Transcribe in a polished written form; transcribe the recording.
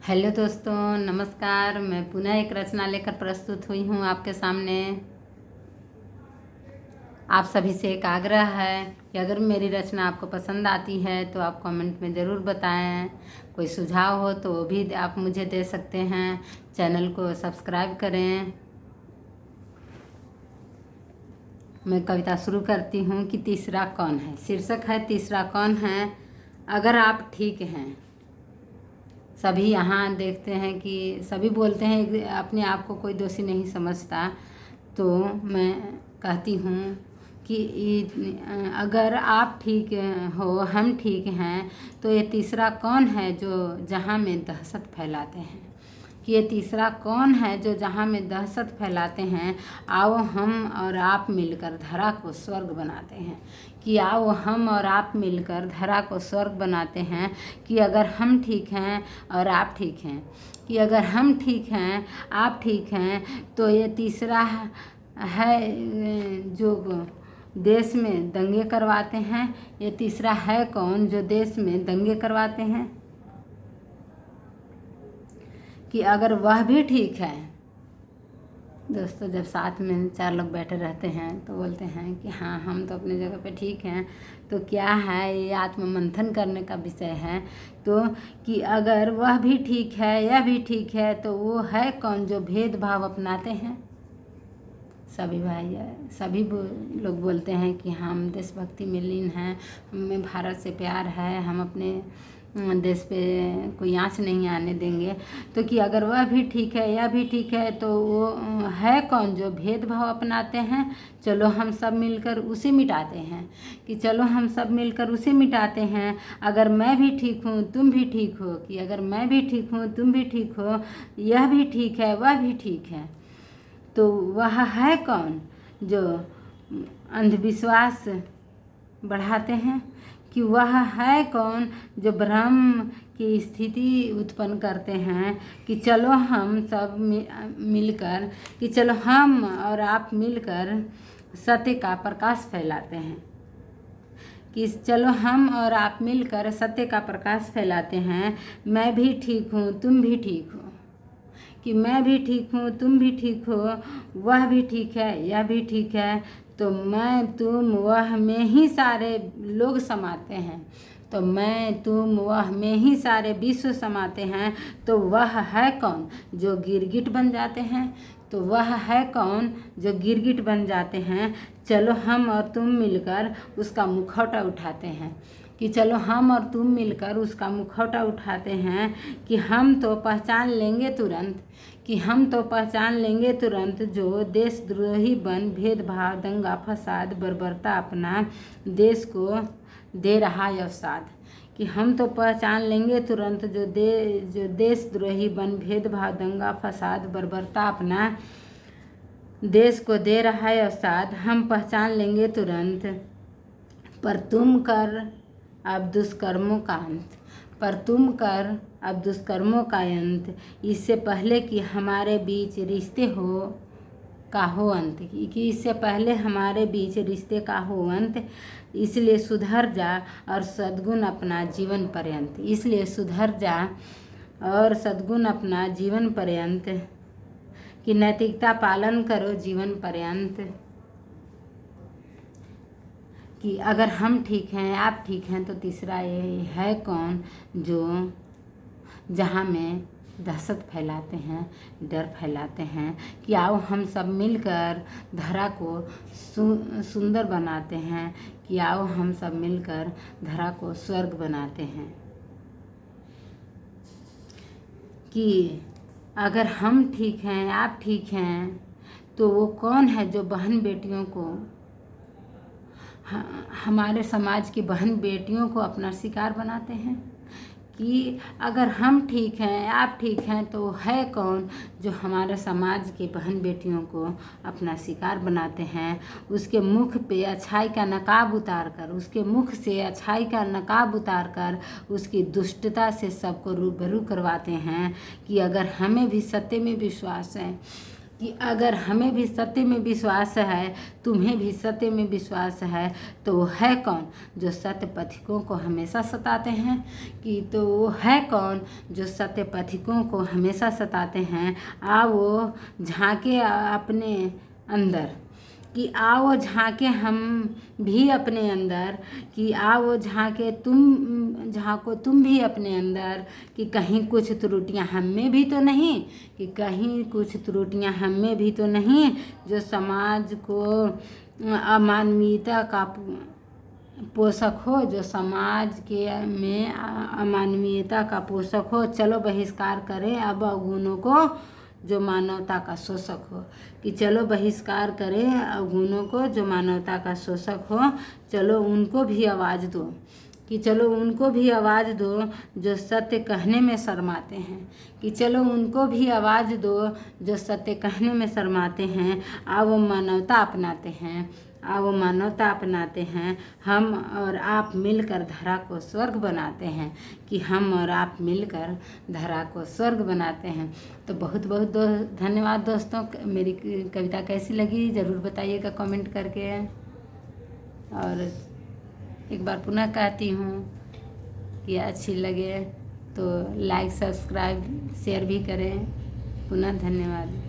Hello दोस्तों, नमस्कार। मैं पुनः एक रचना लेकर प्रस्तुत हुई हूँ आपके सामने। आप सभी से एक आग्रह है कि अगर मेरी रचना आपको पसंद आती है तो आप कमेंट में ज़रूर बताएं। कोई सुझाव हो तो वो भी आप मुझे दे सकते हैं। चैनल को सब्सक्राइब करें। मैं कविता शुरू करती हूँ कि तीसरा कौन है। शीर्षक है तीसरा कौन है। अगर आप ठीक हैं। सभी यहाँ देखते हैं कि सभी बोलते हैं अपने आप को कोई दोषी नहीं समझता, तो मैं कहती हूँ कि अगर आप ठीक हो, हम ठीक हैं, तो ये तीसरा कौन है जो जहाँ में दहशत फैलाते हैं। कि ये तीसरा कौन है जो जहाँ में दहशत फैलाते हैं। आओ हम और आप मिलकर धरा को स्वर्ग बनाते हैं। कि आओ हम और आप मिलकर धरा को स्वर्ग बनाते हैं। कि अगर हम ठीक हैं और आप ठीक हैं, कि अगर हम ठीक हैं, आप ठीक हैं, तो ये तीसरा है जो देश में दंगे करवाते हैं। ये तीसरा है कौन जो देश में दंगे करवाते हैं। कि अगर वह भी ठीक है। दोस्तों, जब साथ में चार लोग बैठे रहते हैं तो बोलते हैं कि हाँ, हम तो अपनी जगह पे ठीक हैं, तो क्या है, ये आत्ममंथन करने का विषय है। तो कि अगर वह भी ठीक है, यह भी ठीक है, तो वो है कौन जो भेदभाव अपनाते हैं। सभी भाई सभी लोग बोलते हैं कि हम देशभक्ति में लीन हैं, हमें भारत से प्यार है, हम अपने देश पे कोई आँच नहीं आने देंगे। तो कि अगर वह भी ठीक है, यह भी ठीक है, तो वो है कौन जो भेदभाव अपनाते हैं। चलो हम सब मिलकर उसे मिटाते हैं। कि चलो हम सब मिलकर उसे मिटाते हैं। अगर मैं भी ठीक हूँ, तुम भी ठीक हो। कि अगर मैं भी ठीक हूँ, तुम भी ठीक हो, यह भी ठीक है, वह भी ठीक है, तो वह है कौन जो अंधविश्वास बढ़ाते हैं। कि वह है कौन जो भ्रम की स्थिति उत्पन्न करते हैं। कि चलो हम सब मिलकर, कि चलो हम और आप मिलकर सत्य का प्रकाश फैलाते हैं। कि चलो हम और आप मिलकर सत्य का प्रकाश फैलाते हैं। मैं भी ठीक हूँ, तुम भी ठीक हो। कि मैं भी ठीक हूँ, तुम भी ठीक हो, वह भी ठीक है, यह भी ठीक है, तो मैं तुम वह में ही सारे लोग समाते हैं। तो मैं तुम वह में ही सारे विश्व समाते हैं। तो वह है कौन जो गिरगिट बन जाते हैं। तो वह है कौन जो गिरगिट बन जाते हैं। चलो हम और तुम मिलकर उसका मुखौटा उठाते हैं। कि चलो हम और तुम मिलकर उसका मुखौटा उठाते हैं। कि हम तो पहचान लेंगे तुरंत, कि हम तो पहचान लेंगे तुरंत जो देशद्रोही बन भेदभाव, दंगा फसाद, बर्बरता अपना देश को दे रहा है अवसाद। कि हम तो पहचान लेंगे तुरंत जो देशद्रोही बन भेदभाव, दंगा फसाद, बर्बरता अपना देश को दे रहा है अवसाद। हम पहचान लेंगे तुरंत, पर तुम कर अब दुष्कर्मों का अंत। पर तुम कर अब दुष्कर्मों का अंत, इससे पहले कि हमारे बीच रिश्ते का हो अंत। कि इससे पहले हमारे बीच रिश्ते का हो अंत। इसलिए सुधर जा और सद्गुण अपना जीवन पर्यंत। इसलिए सुधर जा और सद्गुण अपना जीवन पर्यंत। कि नैतिकता पालन करो जीवन पर्यंत। कि अगर हम ठीक हैं, आप ठीक हैं, तो तीसरा ये है कौन जो जहाँ में दहशत फैलाते हैं, डर फैलाते हैं। कि आओ हम सब मिलकर धरा को सुंदर बनाते हैं। कि आओ हम सब मिलकर धरा को स्वर्ग बनाते हैं। कि अगर हम ठीक हैं, आप ठीक हैं, तो वो कौन है जो बहन बेटियों को, हमारे समाज की बहन बेटियों को अपना शिकार बनाते हैं। कि अगर हम ठीक हैं, आप ठीक हैं, तो है कौन जो हमारे समाज के बहन बेटियों को अपना शिकार बनाते हैं। उसके मुख पे अच्छाई का नकाब उतार कर, उसके मुख से अच्छाई का नकाब उतार कर उसकी दुष्टता से सबको रूबरू करवाते हैं। कि अगर हमें भी सत्य में विश्वास है, कि अगर हमें भी सत्य में विश्वास है, तुम्हें भी सत्य में विश्वास है, तो वो है कौन जो सत्य पथिकों को हमेशा सताते हैं? कि तो वो है कौन जो सत्य पथिकों को हमेशा सताते हैं? वो झांके अपने अंदर, कि आओ झांके हम भी अपने अंदर, कि आओ झांको तुम भी अपने अंदर, कि कहीं कुछ त्रुटियां हम में भी तो नहीं, कि कहीं कुछ त्रुटियां हम में भी तो नहीं जो समाज को अमानवीयता का पोषक हो, जो समाज के में अमानवीयता का पोषक हो। चलो बहिष्कार करें अब अवगुणों को जो मानवता का शोषक हो, कि चलो बहिष्कार करें अवगुणों को जो मानवता का शोषक हो। चलो उनको भी आवाज़ दो, कि चलो उनको भी आवाज़ दो जो सत्य कहने में शर्माते हैं, कि चलो उनको भी आवाज़ दो जो सत्य कहने में शर्माते हैं। वो मानवता अपनाते हैं, वो मानवता अपनाते हैं। हम और आप मिलकर धरा को स्वर्ग बनाते हैं, कि हम और आप मिलकर धरा को स्वर्ग बनाते हैं। तो बहुत बहुत धन्यवाद दोस्तों। मेरी कविता कैसी लगी ज़रूर बताइएगा कमेंट करके। और एक बार पुनः कहती हूँ कि अच्छी लगे तो लाइक, सब्सक्राइब, शेयर भी करें। पुनः धन्यवाद।